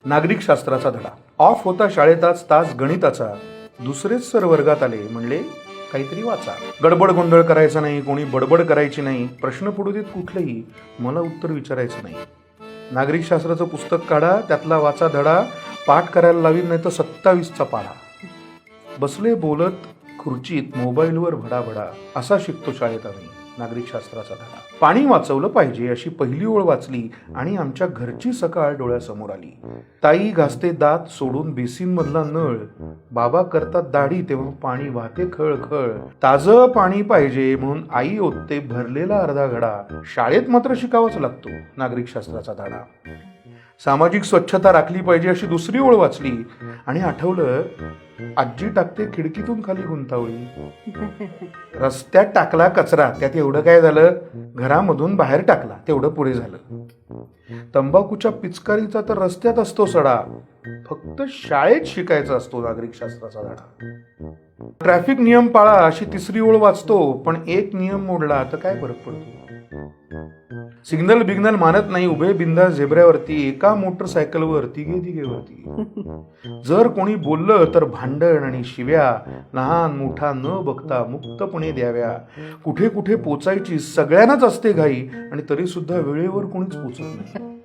नागरिक शास्त्राचा धडा. ऑफ होता शाळेतच तास गणिताचा. दुसरेच सर वर्गात आले, म्हणले काहीतरी वाचा. गडबड गोंधळ करायचा नाही, कोणी बडबड करायची नाही. प्रश्न पडू देत कुठलेही, मला उत्तर विचारायचं नाही. नागरिक शास्त्राचं पुस्तक काढा, त्यातला वाचा धडा. पाठ करायला लावीन नाही तर 27चा पाढा. बसले बोलत खुर्चीत, मोबाईलवर भडाभडा. असा शिकतो शाळेत आम्ही नागरिक शास्त्राचा धडा. पाणी वाचवलं पाहिजे अशी पहिली ओळ वाचली आणि आमच्या घरची सकाळ डोळ्यासमोर आली. ताई घासते दात सोडून बेसिन मधला नळ. बाबा करतात दाढी तेव्हा पाणी वाहते खळखळ. ताजं पाणी पाहिजे म्हणून आई ओतते भरलेला अर्धा घडा. शाळेत मात्र शिकावाच लागतो नागरिक शास्त्राचा धडा. सामाजिक स्वच्छता राखली पाहिजे अशी दुसरी ओळ वाचली आणि आठवलं, आजी टाकते खिडकीतून खाली गुंतावळी. रस्त्यात टाकला कचरा, त्यात एवढं काय झालं, घरामधून बाहेर टाकला तेवढं पुढे झालं. तंबाखूच्या पिचकारीचा तर रस्त्यात असतो सडा. फक्त शाळेत शिकायचा असतो नागरिक शास्त्राचा धडा. ट्रॅफिक नियम पाळा अशी तिसरी ओळ वाचतो, पण एक नियम मोडला तर काय फरक पडतो. सिग्नल बिग्नल मानत नाही, उभे बिंदास झेब्र्यावरती. एका मोटरसायकलवर तिघे वरती. जर कोणी बोललं तर भांडण आणि शिव्या. लहान मोठा न बघता मुक्तपणे द्याव्या. कुठे कुठे पोचायची सगळ्यांनाच असते घाई आणि तरी सुद्धा वेळेवर कोणीच पोचत नाही.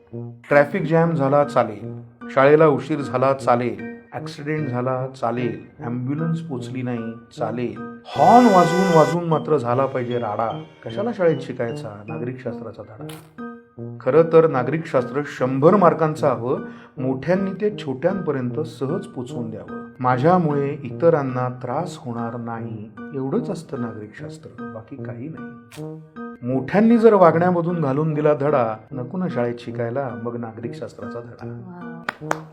ट्रॅफिक जॅम झाला चालेल, शाळेला उशीर झाला चालेल, ऍक्सिडेंट झाला चालेल, ॲम्ब्युलन्स पोचली नाही चालेल. हॉर्न वाजवून वाजवून मात्र झाला पाहिजे राडा. कशाला शाळेत शिकायचा नागरिक शास्त्राचा धडा. खरं तर नागरिक शास्त्र 100 मार्कांचं हवं. मोठ्यांनी ते छोट्यांपर्यंत सहज पोचवून द्यावं. माझ्यामुळे इतरांना त्रास होणार नाही एवढंच असतं नागरिक शास्त्र, बाकी काही नाही. मोठ्यांनी जर वागण्यामधून घालून दिला धडा, नको ना शाळेत शिकायला मग नागरिक शास्त्राचा धडा.